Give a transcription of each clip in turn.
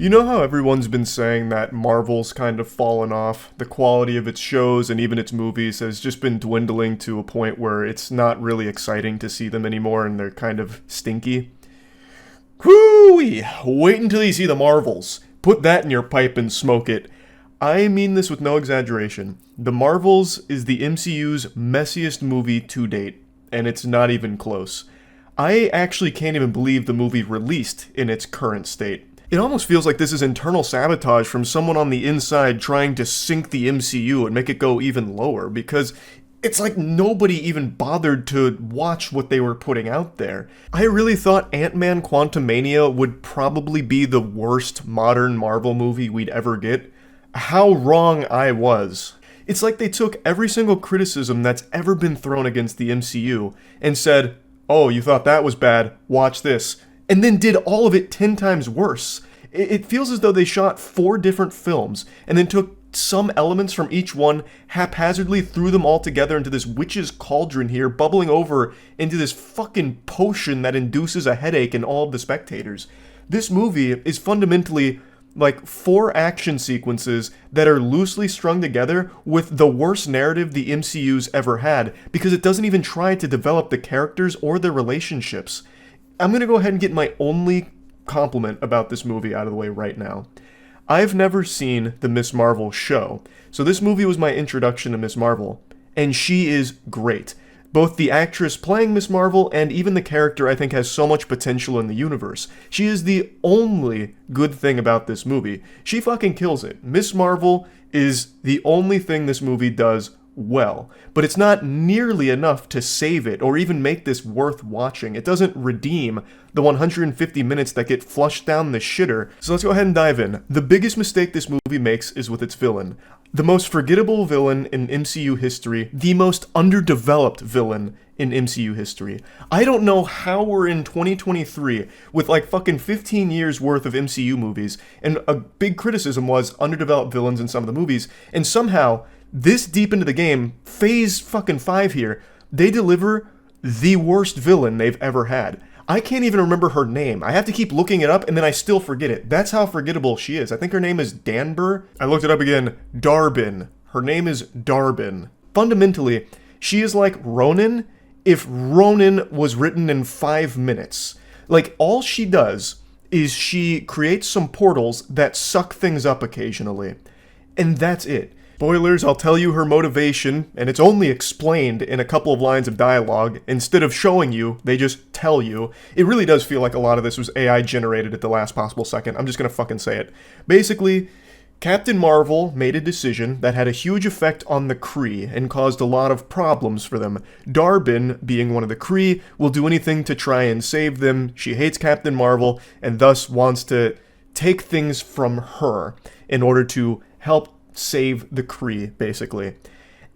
You know how everyone's been saying that Marvel's kind of fallen off? The quality of its shows and even its movies has just been dwindling to a point where it's not really exciting to see them anymore and they're kind of stinky. Whoo-wee! Wait until you see the Marvels. Put that in your pipe and smoke it. I mean this with no exaggeration. The Marvels is the MCU's messiest movie to date, and it's not even close. I actually can't even believe the movie released in its current state. It almost feels like this is internal sabotage from someone on the inside trying to sink the MCU and make it go even lower, because it's like nobody even bothered to watch what they were putting out there. I really thought Ant-Man Quantumania would probably be the worst modern Marvel movie we'd ever get. How wrong I was. It's like they took every single criticism that's ever been thrown against the MCU and said, "Oh, you thought that was bad, watch this," and then did all of it 10 times worse. It feels as though they shot 4 different films and then took some elements from each one, haphazardly threw them all together into this witch's cauldron here, bubbling over into this fucking potion that induces a headache in all of the spectators. This movie is fundamentally like 4 action sequences that are loosely strung together with the worst narrative the MCU's ever had, because it doesn't even try to develop the characters or their relationships. I'm gonna go ahead and get my only compliment about this movie out of the way right now. I've never seen the Miss Marvel show, so this movie was my introduction to Miss Marvel, and she is great. Both the actress playing Miss Marvel and even the character I think has so much potential in the universe. She is the only good thing about this movie. She fucking kills it. Miss Marvel is the only thing this movie does well, but it's not nearly enough to save it or even make this worth watching. It doesn't redeem the 150 minutes that get flushed down the shitter. So let's go ahead and dive in. The biggest mistake this movie makes is with its villain. The most forgettable villain in MCU history, the most underdeveloped villain in MCU history. I don't know how we're in 2023 with like fucking 15 years worth of MCU movies, and a big criticism was underdeveloped villains in some of the movies, and somehow this deep into the game, phase fucking 5 here, they deliver the worst villain they've ever had. I can't even remember her name. I have to keep looking it up and then I still forget it. That's how forgettable she is. I think her name is Danber. I looked it up again. Dar-Benn. Her name is Dar-Benn. Fundamentally, she is like Ronin if Ronin was written in 5 minutes. Like, all she does is she creates some portals that suck things up occasionally. And that's it. Spoilers, I'll tell you her motivation, and it's only explained in a couple of lines of dialogue. Instead of showing you, they just tell you. It really does feel like a lot of this was AI generated at the last possible second. I'm just gonna fucking say it. Basically, Captain Marvel made a decision that had a huge effect on the Kree and caused a lot of problems for them. Dar-Benn, being one of the Kree, will do anything to try and save them. She hates Captain Marvel and thus wants to take things from her in order to help save the Kree, basically.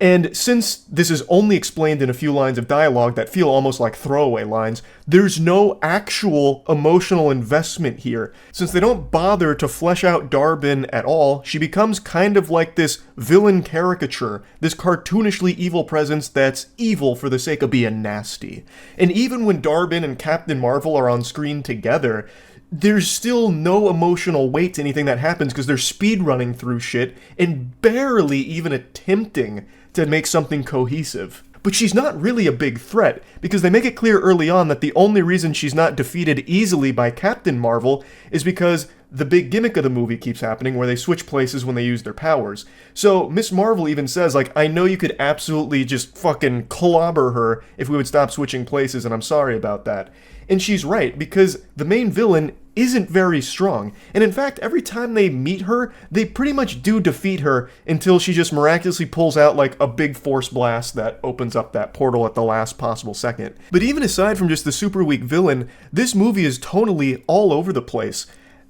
And since this is only explained in a few lines of dialogue that feel almost like throwaway lines, there's no actual emotional investment here. Since they don't bother to flesh out Dar-Benn at all, she becomes kind of like this villain caricature, this cartoonishly evil presence that's evil for the sake of being nasty. And even when Dar-Benn and Captain Marvel are on screen together, there's still no emotional weight to anything that happens because they're speed running through shit and barely even attempting to make something cohesive. But she's not really a big threat, because they make it clear early on that the only reason she's not defeated easily by Captain Marvel is because the big gimmick of the movie keeps happening where they switch places when they use their powers. So Miss Marvel even says, like, I know you could absolutely just fucking clobber her if we would stop switching places, and I'm sorry about that. And she's right, because the main villain isn't very strong. And in fact, every time they meet her, they pretty much do defeat her until she just miraculously pulls out like a big force blast that opens up that portal at the last possible second. But even aside from just the super weak villain, this movie is tonally all over the place.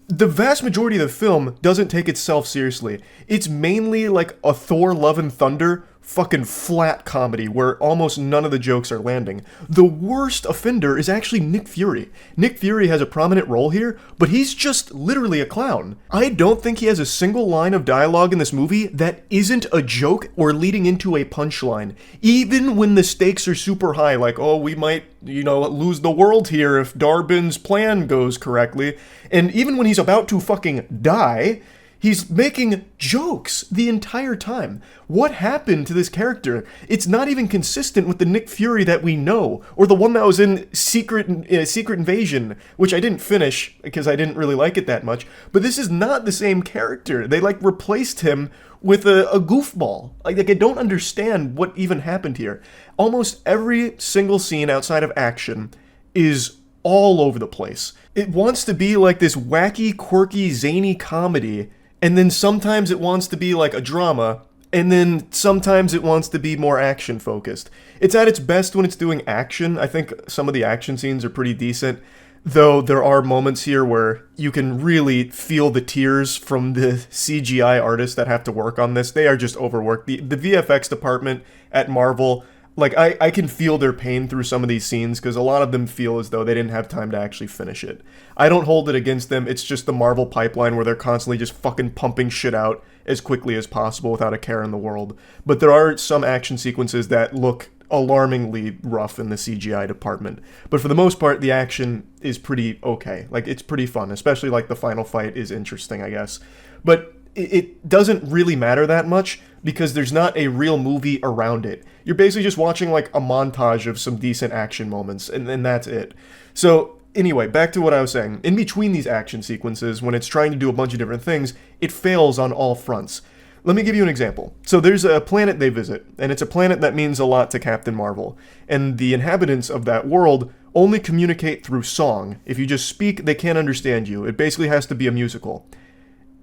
The vast majority of the film doesn't take itself seriously. It's mainly like a Thor Love and Thunder fucking flat comedy where almost none of the jokes are landing. The worst offender is actually Nick Fury. Nick Fury has a prominent role here, but he's just literally a clown. I don't think he has a single line of dialogue in this movie that isn't a joke or leading into a punchline. Even when the stakes are super high, like, oh, we might, lose the world here if Dar-Ben's plan goes correctly. And even when he's about to fucking die, he's making jokes the entire time. What happened to this character? It's not even consistent with the Nick Fury that we know, or the one that was in Secret Invasion, which I didn't finish because I didn't really like it that much. But this is not the same character. They replaced him with a goofball. Like I don't understand what even happened here. Almost every single scene outside of action is all over the place. It wants to be like this wacky, quirky, zany comedy, and then sometimes it wants to be like a drama, and then sometimes it wants to be more action-focused. It's at its best when it's doing action. I think some of the action scenes are pretty decent, though there are moments here where you can really feel the tears from the CGI artists that have to work on this. They are just overworked. The VFX department at Marvel, I can feel their pain through some of these scenes because a lot of them feel as though they didn't have time to actually finish it. I don't hold it against them. It's just the Marvel pipeline where they're constantly just fucking pumping shit out as quickly as possible without a care in the world. But there are some action sequences that look alarmingly rough in the CGI department. But for the most part, the action is pretty okay. It's pretty fun, especially the final fight is interesting, I guess. But it doesn't really matter that much because there's not a real movie around it. You're basically just watching a montage of some decent action moments, and then that's it. So anyway, back to what I was saying. In between these action sequences, when it's trying to do a bunch of different things, it fails on all fronts. Let me give you an example. So there's a planet they visit, and it's a planet that means a lot to Captain Marvel. And the inhabitants of that world only communicate through song. If you just speak, they can't understand you. It basically has to be a musical.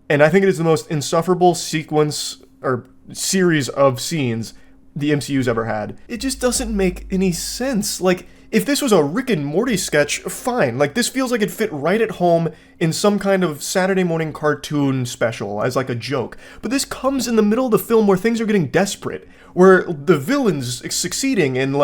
And I think it is the most insufferable sequence or series of scenes the MCU's ever had. It just doesn't make any sense. If this was a Rick and Morty sketch, fine. This feels like it'd fit right at home in some kind of Saturday morning cartoon special as a joke. But this comes in the middle of the film where things are getting desperate, where the villain's succeeding and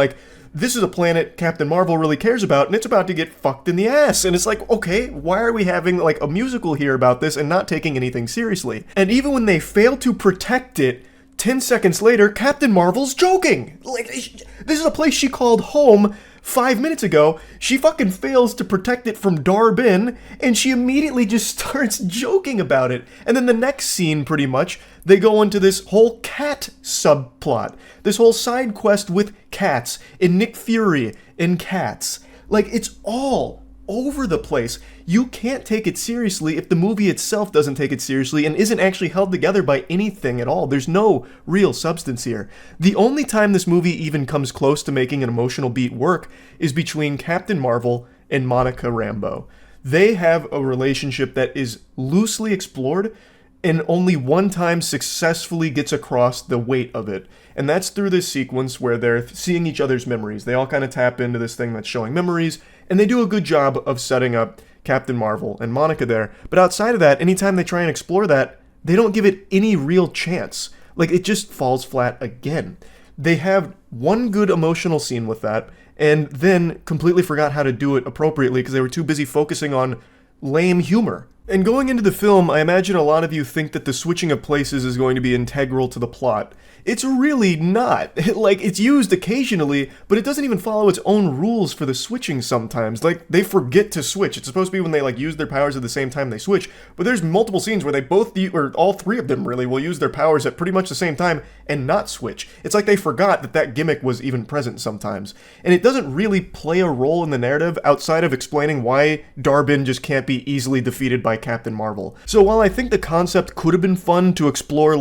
this is a planet Captain Marvel really cares about, and it's about to get fucked in the ass. And it's okay, why are we having a musical here about this and not taking anything seriously? And even when they fail to protect it, 10 seconds later, Captain Marvel's joking. This is a place she called home 5 minutes ago. She fucking fails to protect it from Dar-Ben, and she immediately just starts joking about it. And then the next scene, pretty much, they go into this whole cat subplot. This whole side quest with cats, and Nick Fury, and cats. It's all over the place. You can't take it seriously if the movie itself doesn't take it seriously and isn't actually held together by anything at all. There's no real substance here. The only time this movie even comes close to making an emotional beat work is between Captain Marvel and Monica Rambeau. They have a relationship that is loosely explored and only one time successfully gets across the weight of it. And that's through this sequence where they're seeing each other's memories. They all kind of tap into this thing that's showing memories, and they do a good job of setting up Captain Marvel and Monica there. But outside of that, anytime they try and explore that, they don't give it any real chance. It just falls flat again. They have one good emotional scene with that, and then completely forgot how to do it appropriately because they were too busy focusing on lame humor. And going into the film, I imagine a lot of you think that the switching of places is going to be integral to the plot. It's really not. It's used occasionally, but it doesn't even follow its own rules for the switching sometimes. They forget to switch. It's supposed to be when they, use their powers at the same time they switch, but there's multiple scenes where they both, or all three of them really, will use their powers at pretty much the same time and not switch. It's like they forgot that gimmick was even present sometimes. And it doesn't really play a role in the narrative outside of explaining why Dar-Ben just can't be easily defeated by Captain Marvel. So while I think the concept could have been fun to explore,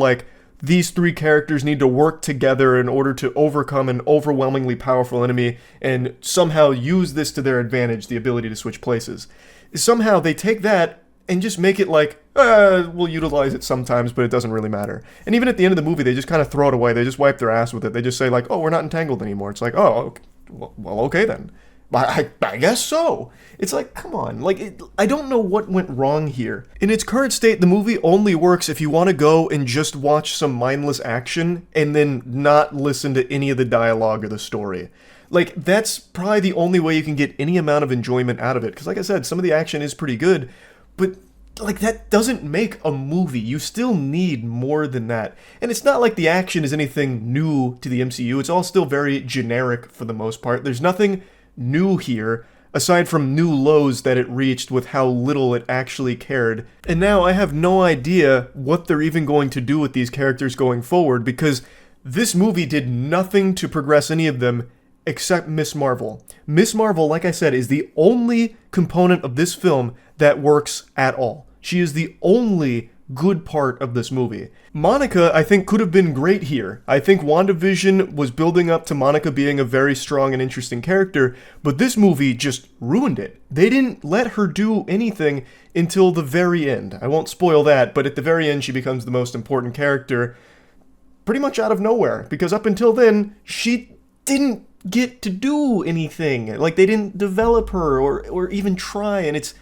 these three characters need to work together in order to overcome an overwhelmingly powerful enemy and somehow use this to their advantage, the ability to switch places. Somehow they take that and just make it we'll utilize it sometimes, but it doesn't really matter. And even at the end of the movie, they just kind of throw it away. They just wipe their ass with it. They just say oh, we're not entangled anymore. It's oh, well, okay then. I guess so. It's like, come on. Like, I don't know what went wrong here. In its current state, the movie only works if you want to go and just watch some mindless action and then not listen to any of the dialogue or the story. Like, that's probably the only way you can get any amount of enjoyment out of it. Because, like I said, some of the action is pretty good, but like that doesn't make a movie. You still need more than that. And it's not like the action is anything new to the MCU. It's all still very generic for the most part. There's nothing new here aside from new lows that it reached with how little it actually cared. And now I have no idea what they're even going to do with these characters going forward, because this movie did nothing to progress any of them except Miss Marvel. Miss Marvel, like I said, is the only component of this film that works at all. She is the only good part of this movie. Monica, I think, could have been great here. I think WandaVision was building up to Monica being a very strong and interesting character, but this movie just ruined it. They didn't let her do anything until the very end. I won't spoil that, but at the very end she becomes the most important character pretty much out of nowhere, because up until then, she didn't get to do anything. Like, they didn't develop her or even try, and it's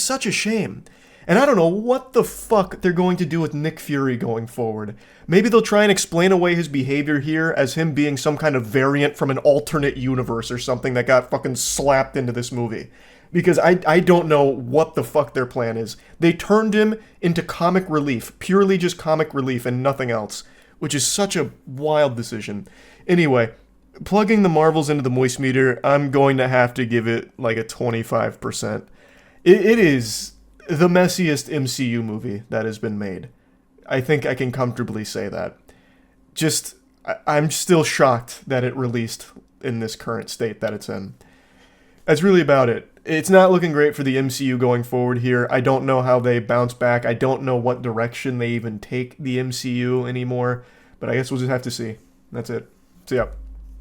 such a shame. And I don't know what the fuck they're going to do with Nick Fury going forward. Maybe they'll try and explain away his behavior here as him being some kind of variant from an alternate universe or something that got fucking slapped into this movie. Because I don't know what the fuck their plan is. They turned him into comic relief, purely just comic relief and nothing else, which is such a wild decision. Anyway, plugging the Marvels into the moist meter, I'm going to have to give it like a 25%. It is the messiest MCU movie that has been made. I think I can comfortably say that. Just, I'm still shocked that it released in this current state that it's in. That's really about it. It's not looking great for the MCU going forward here. I don't know how they bounce back. I don't know what direction they even take the MCU anymore. But I guess we'll just have to see. That's it. See ya.